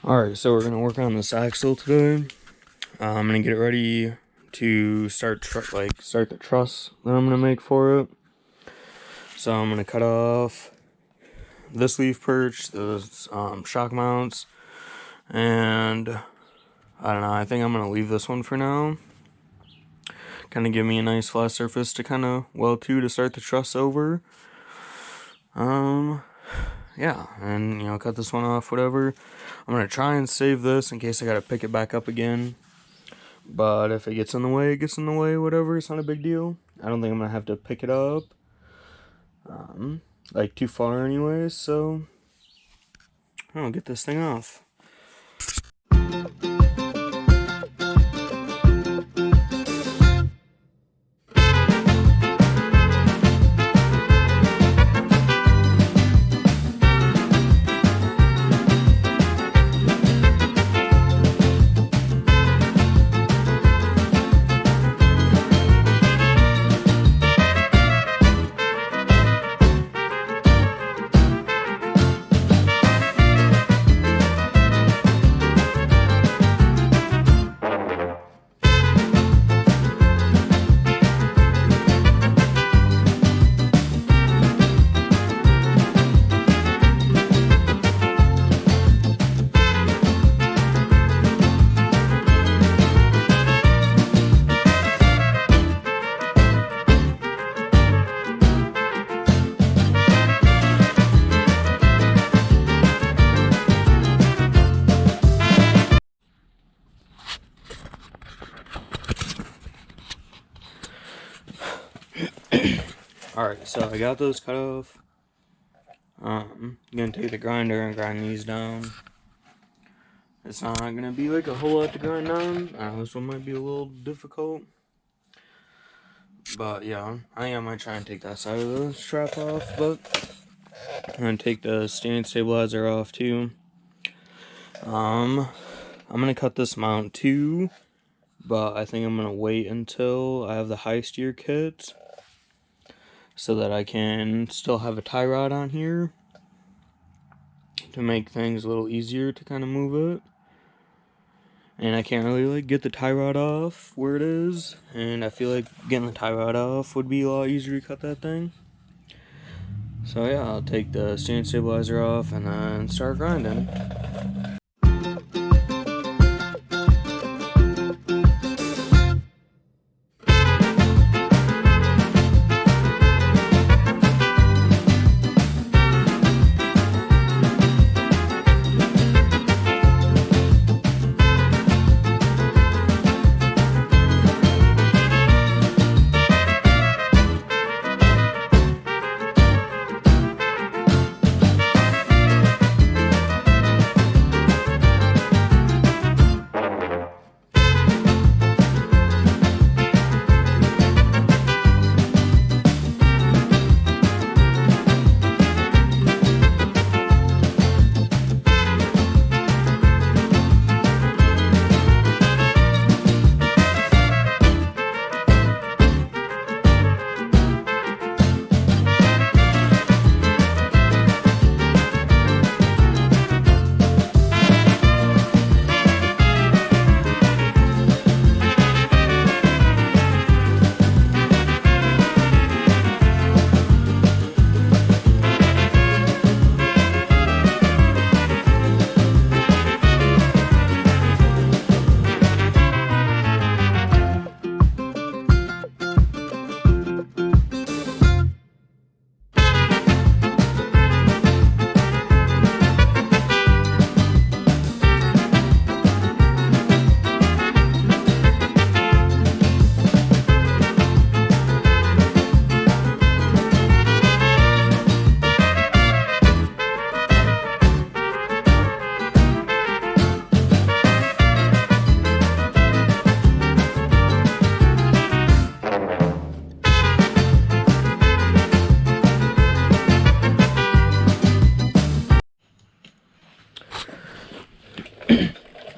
Alright, so we're going to work on this axle today. I'm going to get it ready to start the truss that I'm going to make for it. So I'm going to cut off this leaf perch, those shock mounts, and I don't know, I think I'm going to leave this one for now. Kind of give me a nice flat surface to kind of weld to start the truss over. Yeah, and you know, cut this one off, whatever. I'm gonna try and save this in case I gotta pick it back up again. But if it gets in the way, it gets in the way, whatever. It's not a big deal. I don't think I'm gonna have to pick it up like too far anyways, so I'll get this thing off. Alright, so I got those cut off. I'm gonna take the grinder and grind these down. It's not gonna be like a whole lot to grind down. This one might be a little difficult. But yeah, I think I might try and take that side of the strap off, but I'm gonna take the stand stabilizer off too. I'm gonna cut this mount too, but I think I'm gonna wait until I have the high steer kit so that I can still have a tie rod on here to make things a little easier to kind of move it. And I can't really like get the tie rod off where it is, and I feel like getting the tie rod off would be a lot easier to cut that thing. So yeah, I'll take the stand stabilizer off and then start grinding.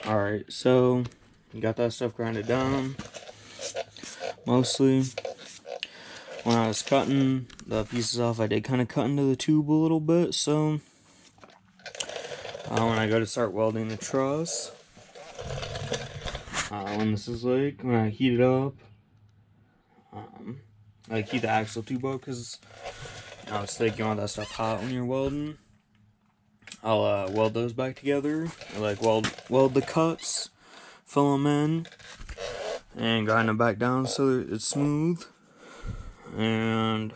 Alright, so got that stuff grinded down mostly. When I was cutting the pieces off, I did kind of cut into the tube a little bit, so when I go to start welding the truss. When this is like, when I heat it up, I heat the axle tube up because it's like you want that stuff hot when you're welding. I'll weld those back together. I like weld the cuts, fill them in, and grind them back down so that it's smooth. And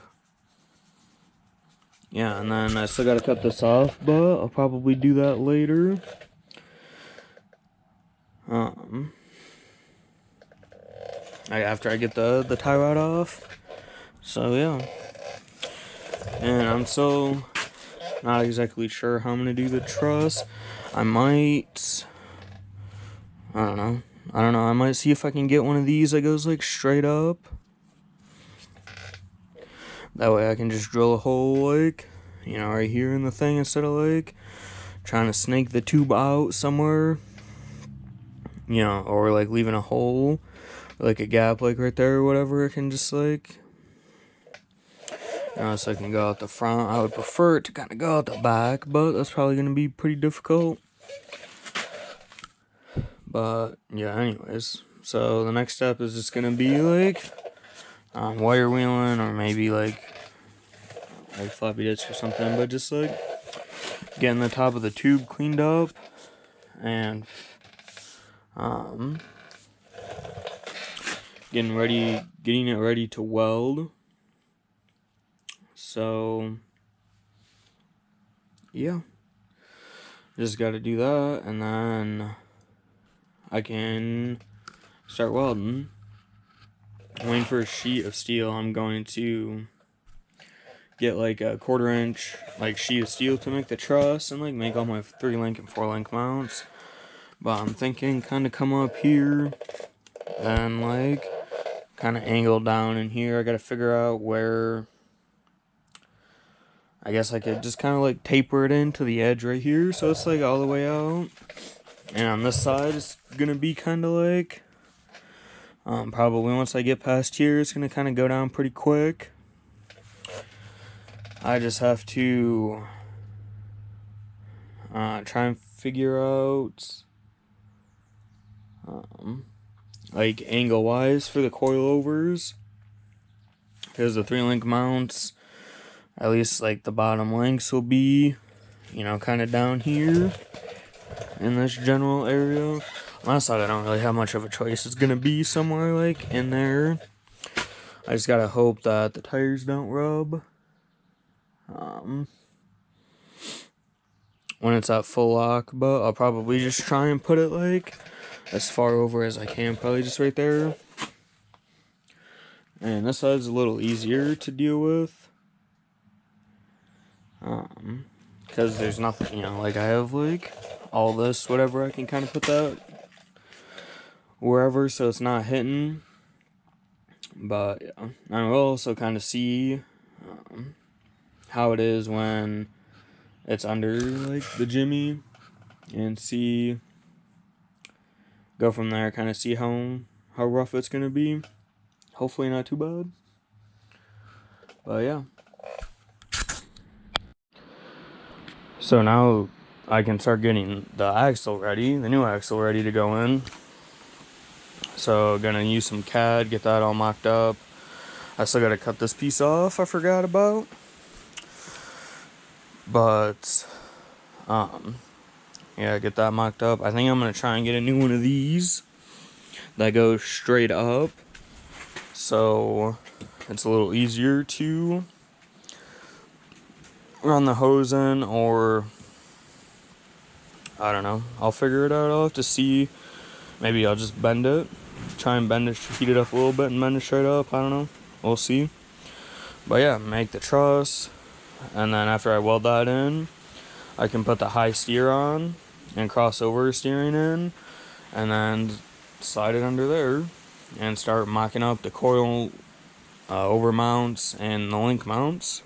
yeah, and then I still gotta cut this off, but I'll probably do that later. After I get the tie rod off. So yeah. And I'm still not exactly sure how I'm gonna do the truss. I don't know. I might see if I can get one of these that goes like straight up. That way I can just drill a hole like, right here in the thing instead of like trying to snake the tube out somewhere. Or like leaving a hole, like a gap like right there or whatever. I can just like, so I can go out the front. I would prefer it to kind of go out the back, but that's probably going to be pretty difficult. But yeah, anyways, so the next step is just going to be like wire wheeling, or maybe like floppy disc or something, but just like getting the top of the tube cleaned up and getting it ready to weld. So yeah, just got to do that, and then I can start welding. I'm waiting for a sheet of steel. I'm going to get like a 1/4 inch like sheet of steel to make the truss and like make all my 3-link and 4-link mounts. But I'm thinking kind of come up here and like kind of angle down in here. I got to figure out where. I guess I could just kind of like taper it into the edge right here, so it's like all the way out. And on this side, it's gonna be kind of like, probably once I get past here, it's gonna kind of go down pretty quick. I just have to try and figure out like angle wise for the coilovers, because the 3-link mounts, at least like the bottom links will be, kind of down here in this general area. On that side, I don't really have much of a choice. It's gonna be somewhere like in there. I just gotta hope that the tires don't rub when it's at full lock, but I'll probably just try and put it like as far over as I can, probably just right there. And this side's a little easier to deal with. Because there's nothing, like I have like all this, whatever, I can kind of put that wherever so it's not hitting. But yeah, I will also kind of see how it is when it's under like the Jimmy, and go from there, kind of see how rough it's gonna be. Hopefully not too bad. But yeah. So now I can start getting the axle ready, the new axle ready to go in. So gonna use some CAD, get that all mocked up. I still gotta cut this piece off I forgot about. But yeah, get that mocked up. I think I'm gonna try and get a new one of these that goes straight up, so it's a little easier to run the hose in, or I don't know, I'll figure it out. I'll have to see. Maybe I'll just bend it, try and bend it, heat it up a little bit and bend it straight up. I don't know, we'll see. But yeah, make the truss, and then after I weld that in, I can put the high steer on and crossover steering in, and then slide it under there and start mocking up the coil over mounts and the link mounts.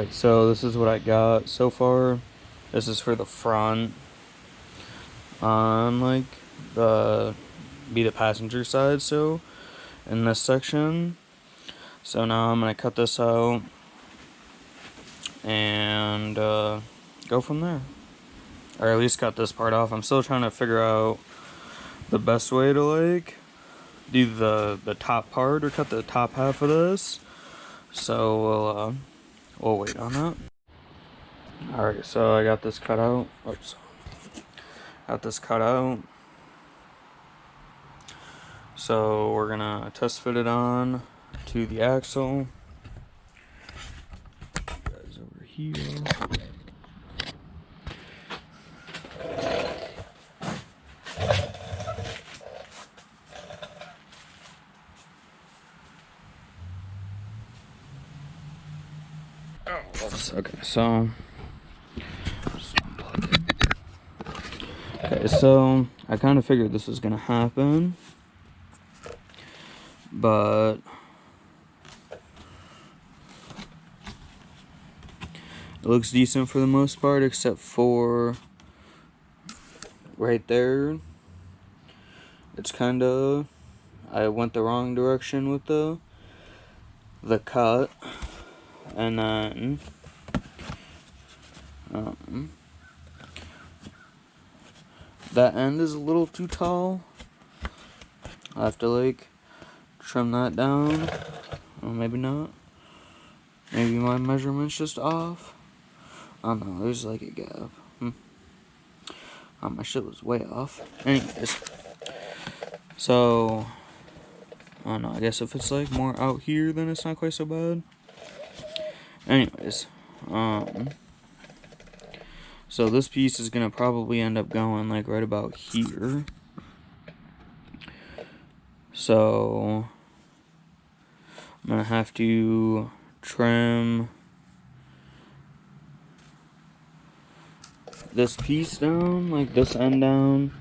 Alright, so this is what I got so far. This is for the front on like the passenger side, so in this section. So now I'm gonna cut this out and go from there, or at least cut this part off. I'm still trying to figure out the best way to like do the top part or cut the top half of this. So we'll wait on that. Alright, so I got this cut out. Oops. Got this cut out. So we're gonna test fit it on to the axle. Guys over here. Oh, whoops. Okay, so I kind of figured this was gonna happen, but it looks decent for the most part, except for right there. It's kind of, I went the wrong direction with the cut, and then that end is a little too tall. I have to like trim that down. Or maybe not. Maybe my measurement's just off. I don't know, there's like a gap. Oh, my shit was way off. Anyways. So, I don't know, I guess if it's like more out here, then it's not quite so bad. Anyways. So this piece is gonna probably end up going like right about here. So I'm gonna have to trim this piece down, like this end down,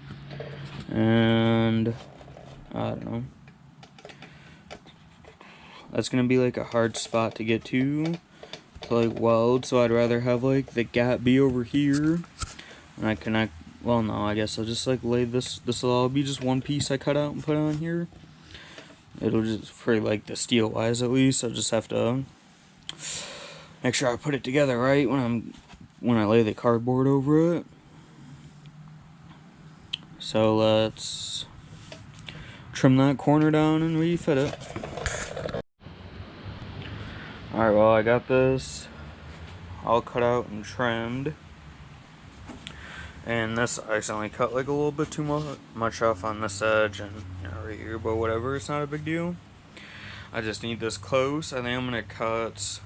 and I don't know. That's gonna be like a hard spot to get to like weld, so I'd rather have like the gap be over here, and I connect. Well, no, I guess I'll just like lay this. This will all be just one piece I cut out and put on here. It'll just, for like the steel wise at least, I'll just have to make sure I put it together right when I lay the cardboard over it. So let's trim that corner down and refit it. Alright, well, I got this all cut out and trimmed. And this, I accidentally cut like a little bit too much off on this edge and right here, but whatever, it's not a big deal. I just need this close. I think I'm gonna cut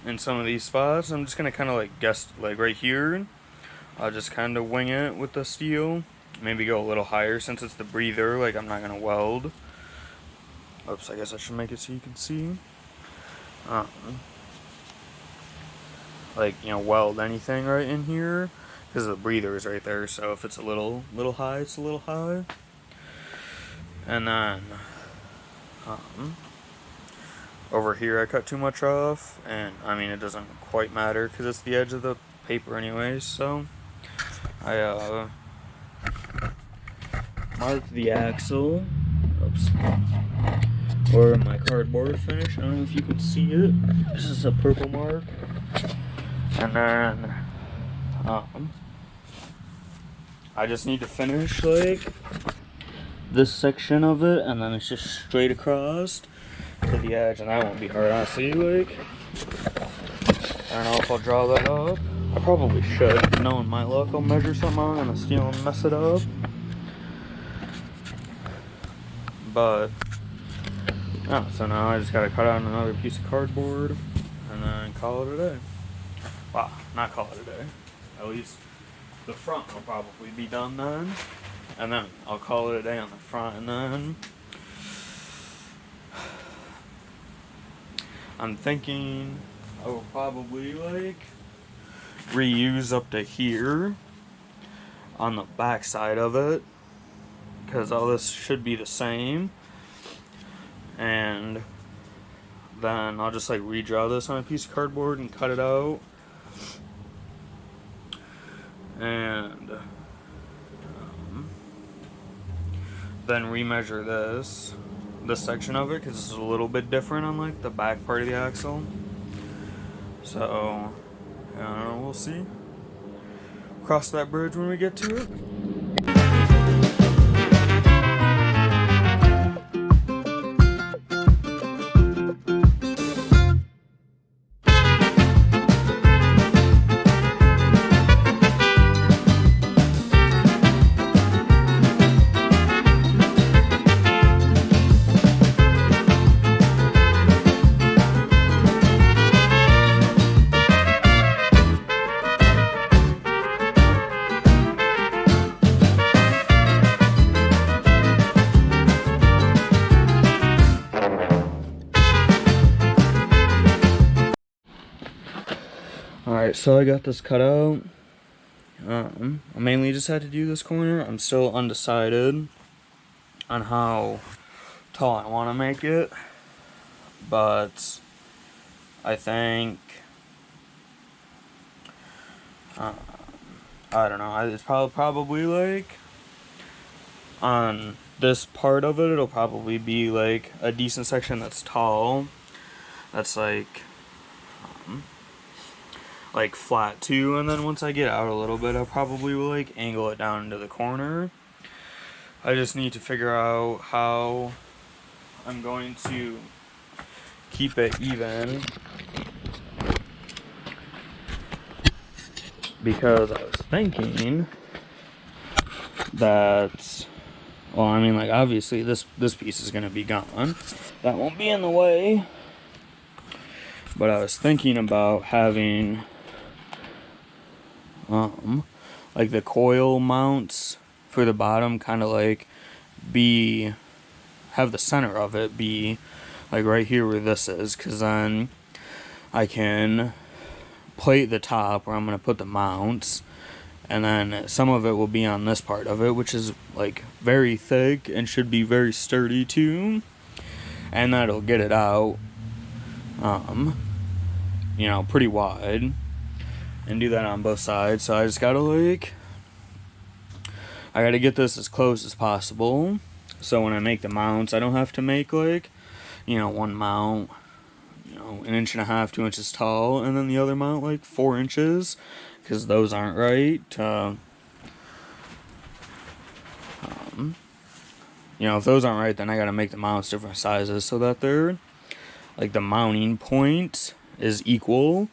in some of these spots. I'm just gonna kind of like guess like right here. I'll just kind of wing it with the steel. Maybe go a little higher since it's the breather. Like I'm not gonna weld. Oops, I guess I should make it so you can see. Like, you know, weld anything right in here because the breather is right there. So if it's a little high, it's a little high. And then over here I cut too much off, and I mean it doesn't quite matter because it's the edge of the paper anyways. So I marked the axle. Oops. Or my cardboard finish. I don't know if you can see it. This is a purple mark. And then I just need to finish like this section of it, and then it's just straight across to the edge, and that won't be hard, honestly. Like, I don't know if I'll draw that up. I probably should. Knowing my luck, I'll measure something out on a steel and mess it up. But so now I just gotta cut out another piece of cardboard and then call it a day. Well, not call it a day. At least the front will probably be done then. And then I'll call it a day on the front, and then I'm thinking I will probably like reuse up to here on the back side of it, because all this should be the same. And then I'll just like redraw this on a piece of cardboard and cut it out. And then remeasure this section of it, because it's a little bit different on like the back part of the axle. So I don't know, we'll see. Cross that bridge when we get to it. Alright, so I got this cut out. I mainly just had to do this corner. I'm still undecided on how tall I want to make it, but I think I don't know, it's probably like on this part of it, it'll probably be like a decent section that's tall, that's like flat too, and then once I get out a little bit, I probably will like angle it down into the corner. I just need to figure out how I'm going to keep it even, because I was thinking that, well, I mean, like, obviously this piece is going to be gone, that won't be in the way, but I was thinking about having like the coil mounts for the bottom kind of like have the center of it be like right here where this is, because then I can plate the top where I'm going to put the mounts, and then some of it will be on this part of it, which is like very thick and should be very sturdy too, and that'll get it out you know, pretty wide, and do that on both sides. So I just gotta I gotta get this as close as possible, so when I make the mounts, I don't have to make like, you know, one mount, you know, 1.5 inches, 2 inches tall, and then the other mount like 4 inches, because those aren't right. You know, if those aren't right, then I gotta make the mounts different sizes so that they're like the mounting point is equal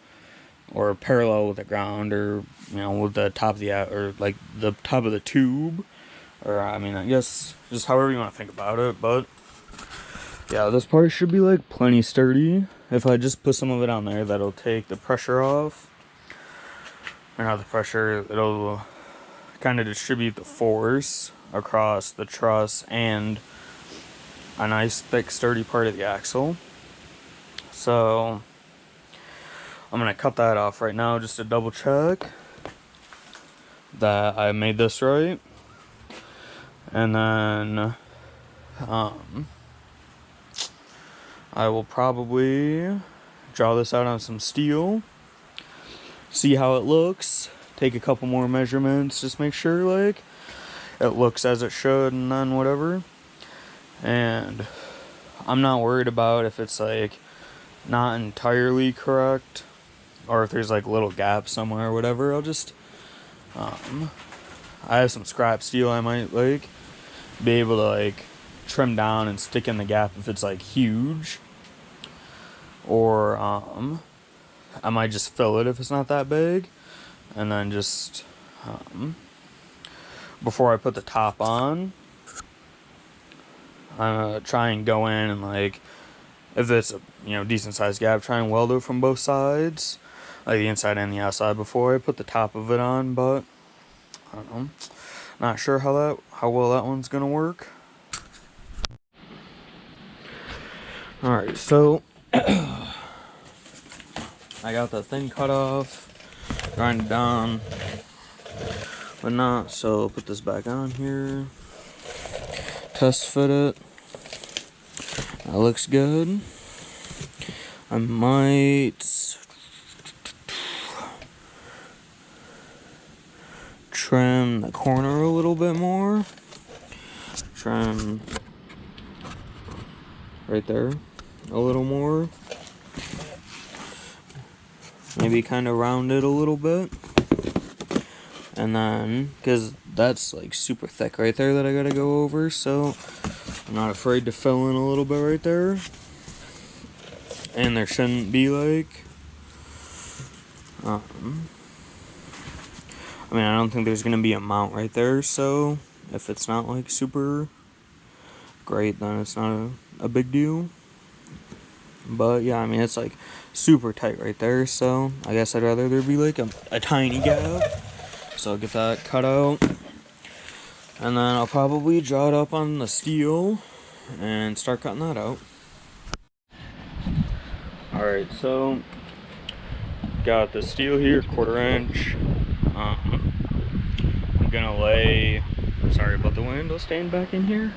or parallel with the ground, or you know, with the top of the or like the top of the tube, or I mean, I guess just however you want to think about it. But yeah, this part should be like plenty sturdy. If I just put some of it on there, that'll take the pressure off, or not the pressure, it'll kind of distribute the force across the truss and a nice thick sturdy part of the axle. So I'm gonna cut that off right now just to double check that I made this right, and then I will probably draw this out on some steel, see how it looks, take a couple more measurements, just make sure like it looks as it should, and then whatever. And I'm not worried about if it's like not entirely correct, or if there's like little gaps somewhere or whatever. I'll just I have some scrap steel I might like be able to like trim down and stick in the gap if it's like huge, or I might just fill it if it's not that big, and then just before I put the top on, I'm gonna try and go in and like, if it's a, you know, decent sized gap, try and weld it from both sides, like the inside and the outside, before I put the top of it on. But I don't know, not sure how well that one's gonna work. Alright, so I got the thing cut off, grind it down, but not, so put this back on here, test fit it, that looks good. I might trim the corner a little bit more. Trim right there a little more. Maybe kind of round it a little bit. And then, because that's like super thick right there that I gotta go over, so I'm not afraid to fill in a little bit right there. And there shouldn't be like, I mean, I don't think there's gonna be a mount right there, so if it's not like super great, then it's not a big deal. But yeah, I mean, it's like super tight right there, so I guess I'd rather there be like a tiny gap. So I'll get that cut out, and then I'll probably draw it up on the steel and start cutting that out. Alright, so got the steel here, 1/4 inch. I'm gonna lay, sorry about the window staying back in here.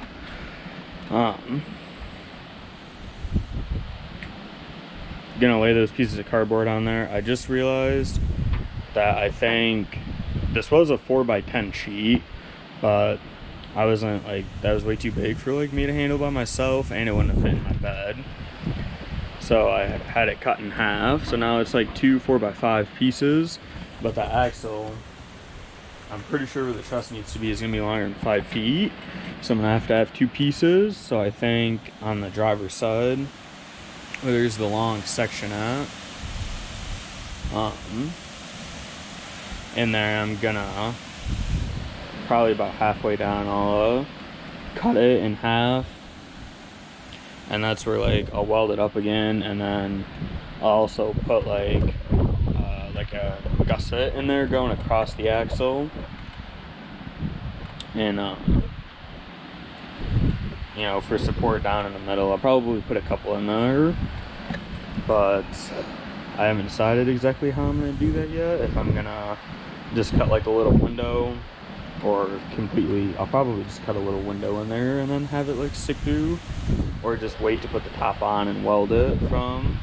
Gonna lay those pieces of cardboard on there. I just realized that I think this was a 4x10 sheet, but I wasn't like, that was way too big for like me to handle by myself, and it wouldn't have fit in my bed. So I had it cut in half. So now it's like 2 4x5 pieces, but the axle, I'm pretty sure where the truss needs to be is gonna be longer than 5 feet. So I'm gonna have 2 pieces. So I think on the driver's side, where there's the long section at, in there I'm gonna probably about halfway down I'll cut it in half, and that's where like I'll weld it up again, and then I'll also put like a gusset in there going across the axle, and you know, for support down in the middle. I'll probably put a couple in there, but I haven't decided exactly how I'm gonna do that yet. If I'm gonna just cut like a little window, or completely, I'll probably just cut a little window in there and then have it like stick through, or just wait to put the top on and weld it from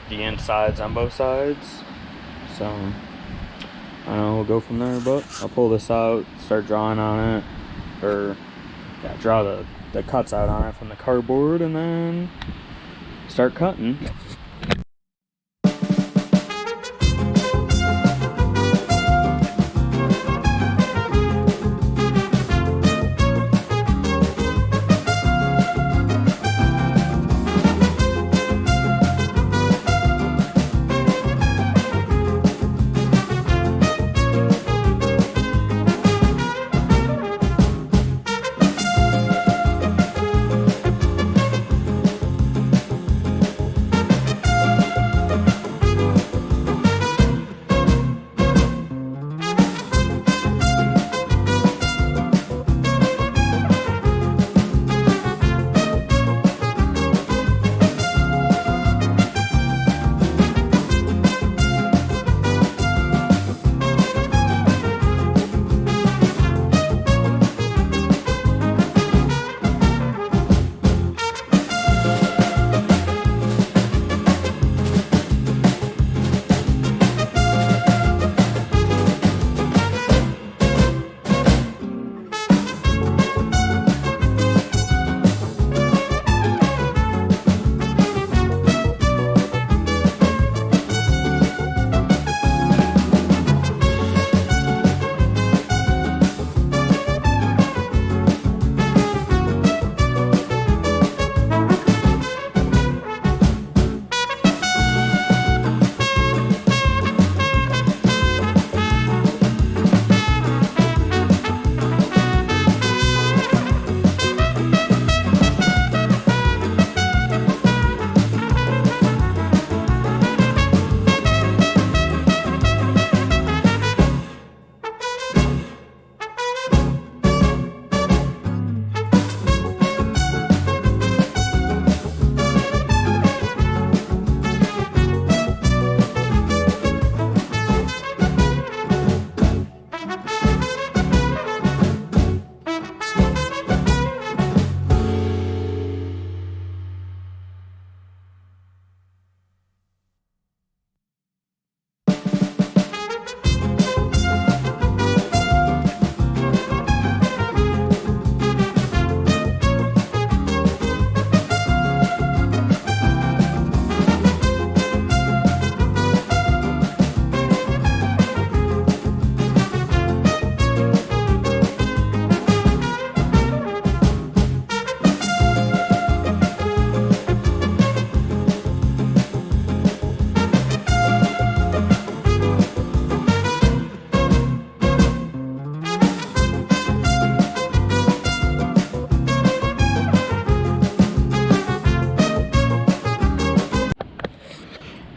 the insides on both sides. So I don't know, we'll go from there, but I'll pull this out, start drawing on it, or yeah, draw the cuts out on it from the cardboard, and then start cutting.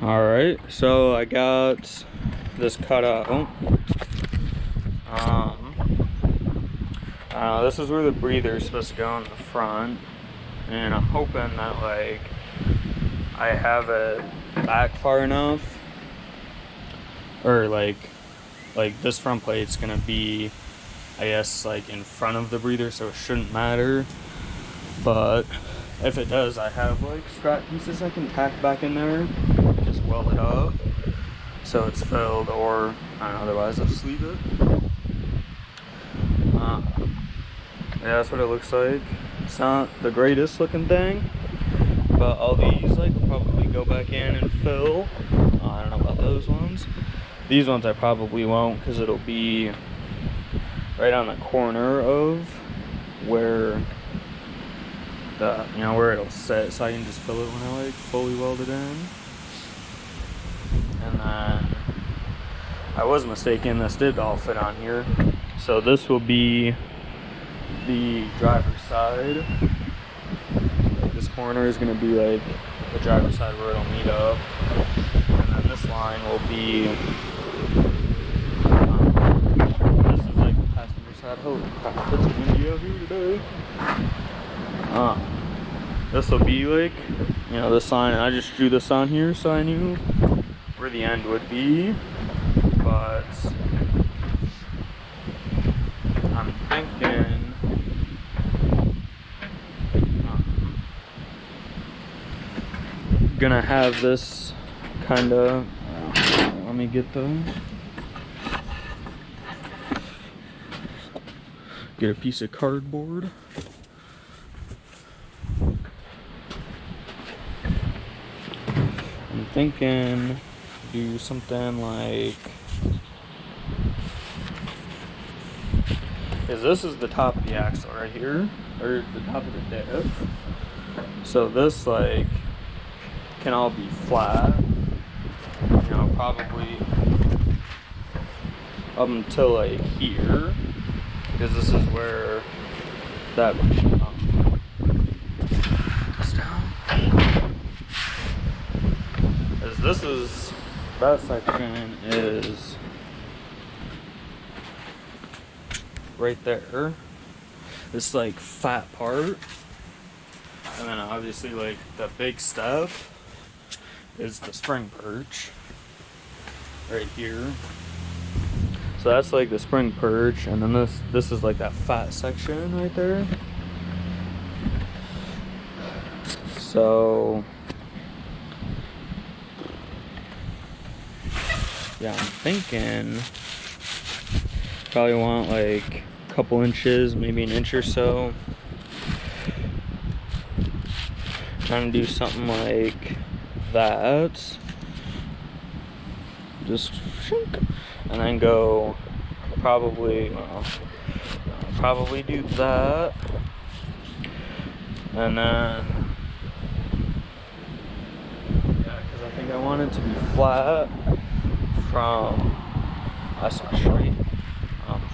Alright, so I got this cut out. This is where the breather is supposed to go in the front, and I'm hoping that like I have it back far enough, or like this front plate's gonna be, I guess, like in front of the breather, so it shouldn't matter. But if it does, I have like scrap pieces I can tack back in there, just weld it up so it's filled, or otherwise I'll just leave it. Yeah, that's what it looks like. It's not the greatest looking thing, but all these like will probably go back in and fill. I don't know about those ones. These ones I probably won't, because it'll be right on the corner of where the, where it'll sit, so I can just fill it when I like fully weld it in. And then I was mistaken, this did all fit on here. So this will be the driver's side. This corner is going to be like the driver's side where it'll meet up, and then this line will be this is like the passenger side. Holy crap, it's windy out here today. This will be like, this line, and I just drew this on here so I knew where the end would be, but I'm thinking gonna have this kind of, let me get a piece of cardboard. I'm thinking do something like, because this is the top of the axle right here, or the top of the diff, so this like can all be flat, probably up until like here, because this is where that goes down. As this is, that section is right there, this like fat part, and then obviously like the big step is the spring perch right here. So that's like the spring perch, and then this is like that fat section right there. So yeah, I'm thinking probably want like a couple inches, maybe an inch or so. Trying to do something like that, just and then go probably do that, and then because I think I want it to be flat from, that's not straight,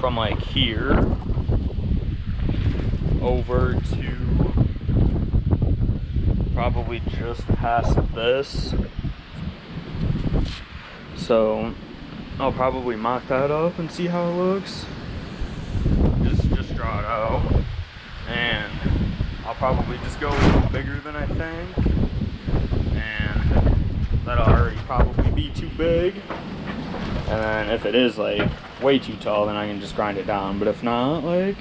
from like here over to probably just past this. So I'll probably mock that up and see how it looks. Just draw it out, and I'll probably just go a little bigger than I think, and that'll already probably be too big. And then if it is like way too tall, then I can just grind it down. But if not, like,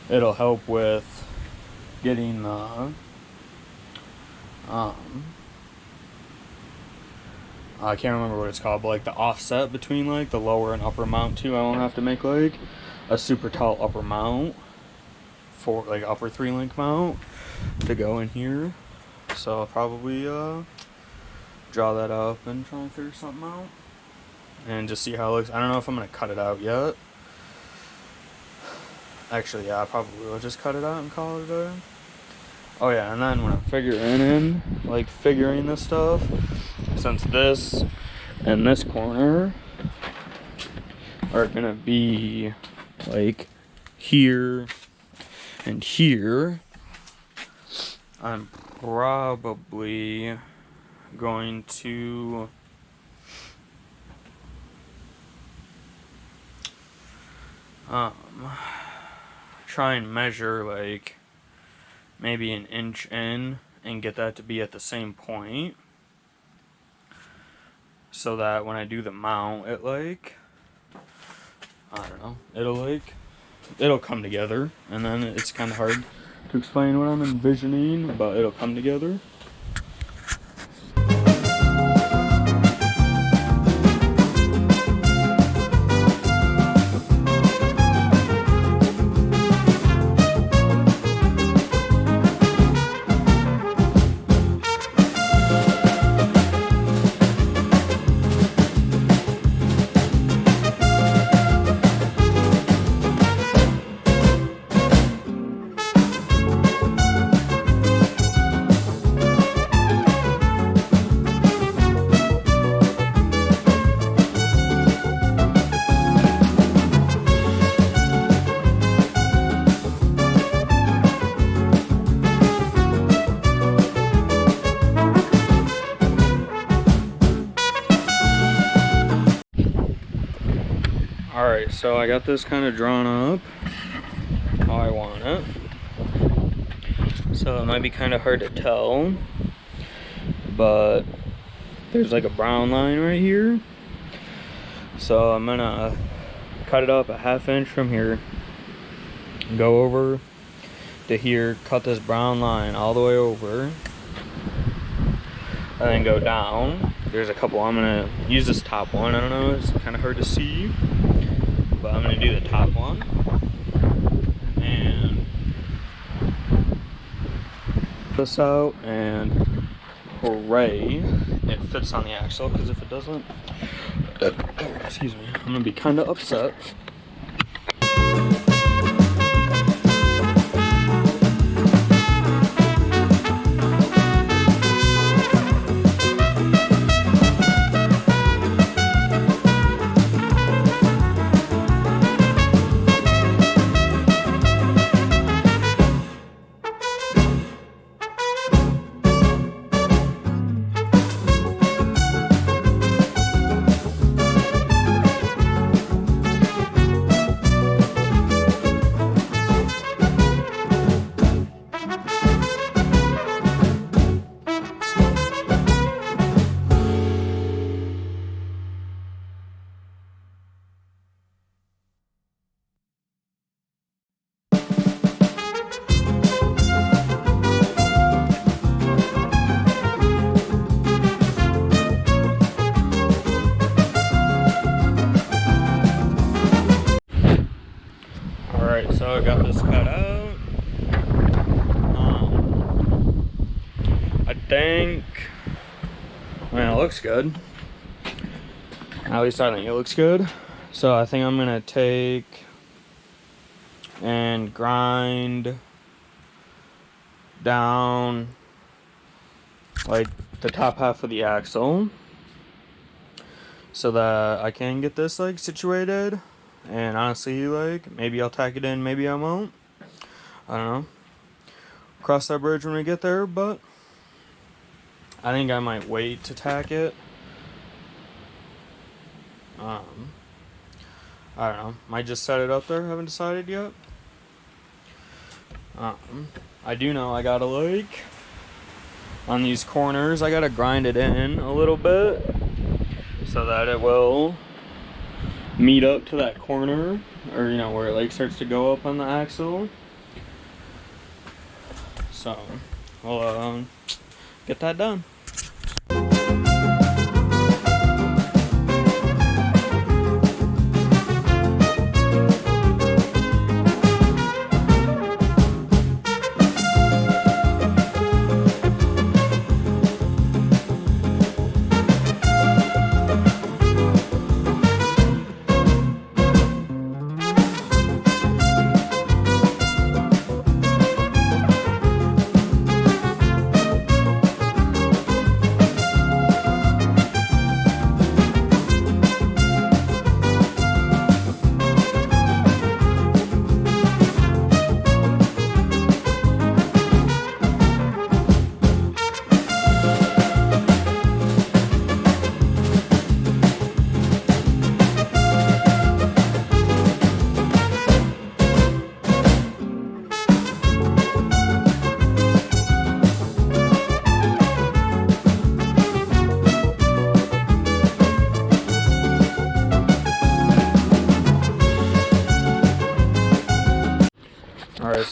it'll help with getting the I can't remember what it's called, but like the offset between like the lower and upper mount too. I won't have to make like a super tall upper mount for like upper 3-link mount to go in here. So I'll probably draw that up and try and figure something out and just see how it looks. I don't know if I'm gonna cut it out yet. Actually, yeah, I probably will just cut it out and call it a day. Oh yeah, and then when I'm figuring this stuff, since this and this corner are gonna be like here and here, I'm probably going to try and measure like maybe an inch in and get that to be at the same point, so that when I do the mount, it like, I don't know, it'll come together. And then it's kind of hard to explain what I'm envisioning, but it'll come together. Alright, so I got this kind of drawn up how I want it. So it might be kind of hard to tell, but there's like a brown line right here. So I'm gonna cut it up a 1/2 inch from here, go over to here, cut this brown line all the way over, and then go down. There's a couple. I'm gonna use this top one. I don't know, it's kind of hard to see, but I'm gonna do the top one. And this out and pray it fits on the axle, because if it doesn't, excuse me, I'm gonna be kind of upset. Alright, so I got this cut out. I think, I mean, it looks good. At least I think it looks good. So I think I'm gonna take and grind down like the top half of the axle, so that I can get this like situated. And honestly, like, maybe I'll tack it in, maybe I won't. I don't know. Cross that bridge when we get there, but I think I might wait to tack it. I don't know. Might just set it up there. Haven't decided yet. I do know I gotta, like, on these corners, I gotta grind it in a little bit so that it will meet up to that corner, or you know, where it like starts to go up on the axle. So we'll get that done.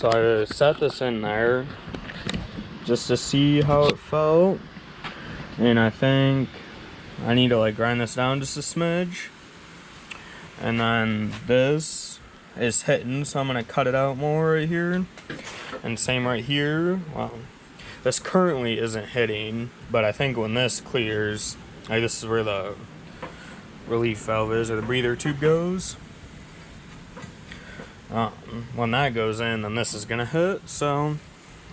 So I set this in there just to see how it felt, and I think I need to like grind this down just a smidge. And then this is hitting, so I'm gonna cut it out more right here. And same right here. Well, this currently isn't hitting, but I think when this clears, like this is where the relief valve is, or the breather tube goes. When that goes in, then this is gonna hit. So,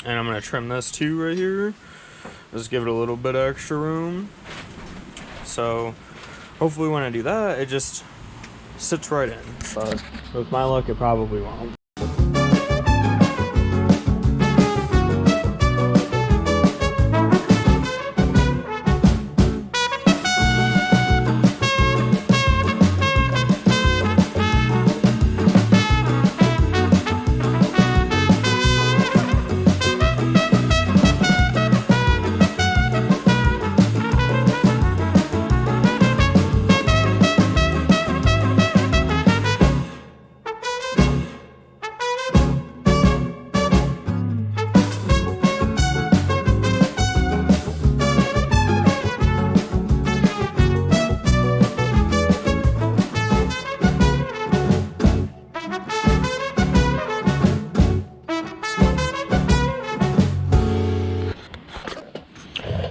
and I'm gonna trim this too right here. Just give it a little bit of extra room. So hopefully when I do that, it just sits right in. But with my luck, it probably won't.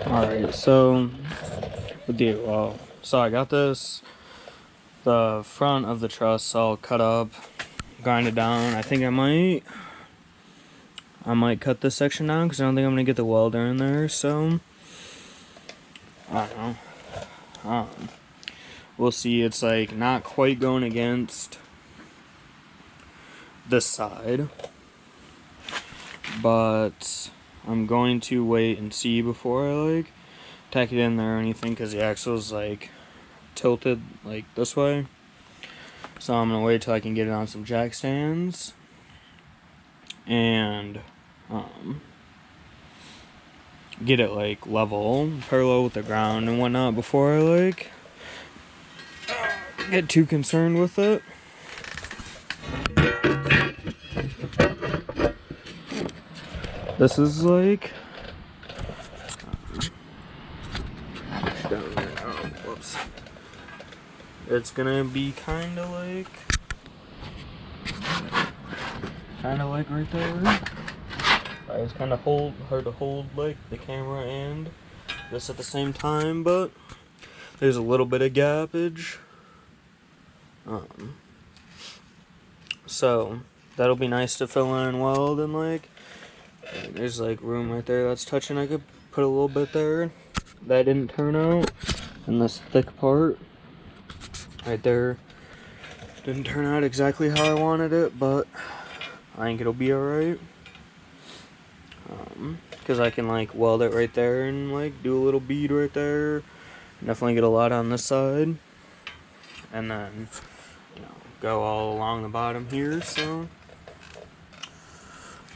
Alright, so so I got this, the front of the truss all cut up, grind it down. I think I might cut this section down because I don't think I'm gonna get the welder in there, so I don't know. We'll see. It's like not quite going against this side, but I'm going to wait and see before I like tack it in there or anything, because the axle's like tilted like this way. So I'm gonna wait till I can get it on some jack stands and get it like level, parallel with the ground and whatnot before I like get too concerned with it. This is like whoops. It's gonna be kind of like right there. It's kind of hard to hold like the camera and this at the same time, but there's a little bit of gappage. So that'll be nice to fill in and weld, and like there's like room right there that's touching. I could put a little bit there. That didn't turn out, and this thick part right there didn't turn out exactly how I wanted it, but I think it'll be alright. Because I can like weld it right there and like do a little bead right there. Definitely get a lot on this side, and then go all along the bottom here. So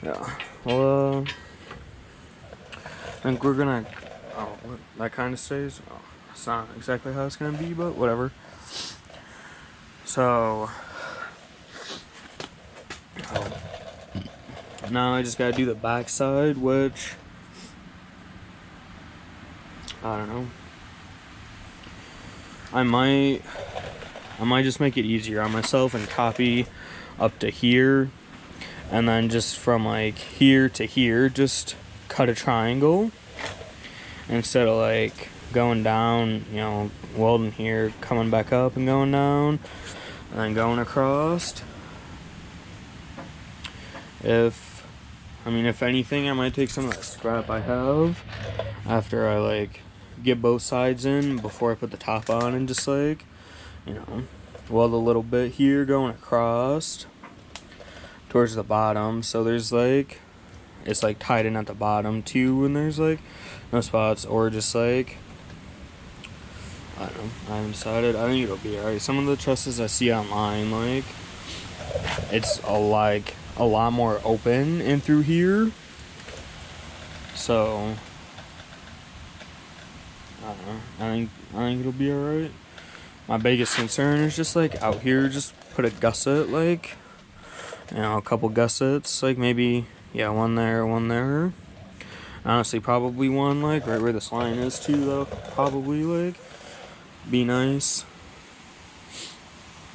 yeah, well, I think we're gonna. Oh, that kind of stays. Oh, it's not exactly how it's gonna be, but whatever. So now I just gotta do the back side, which I don't know. I might just make it easier on myself and copy up to here, and then just from like here to here, just cut a triangle instead of like going down, welding here, coming back up and going down, and then going across. If anything, I might take some of that scrap I have after I like get both sides in before I put the top on, and just like weld a little bit here going across towards the bottom, so there's like it's like tied in at the bottom too, and there's like no spots, or just like I don't know, I haven't decided. I think it'll be alright. Some of the trusses I see online, like it's a lot more open in through here, so I don't know. I think it'll be alright. My biggest concern is just like out here, just put a gusset like You know, a couple gussets, like maybe, yeah, one there, one there. Honestly, probably one, like, right where this line is, too, though. Probably, like, be nice.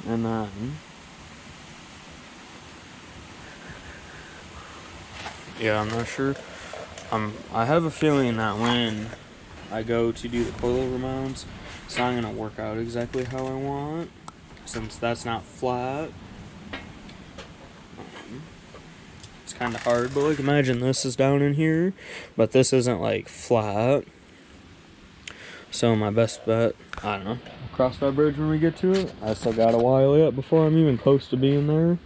And then, yeah, I'm not sure. I have a feeling that when I go to do the coilover mounts, it's not going to work out exactly how I want, since that's not flat. It's kind of hard, but like imagine this is down in here, but this isn't like flat. So my best bet, I don't know, cross that bridge when we get to it. I still got a while yet before I'm even close to being there.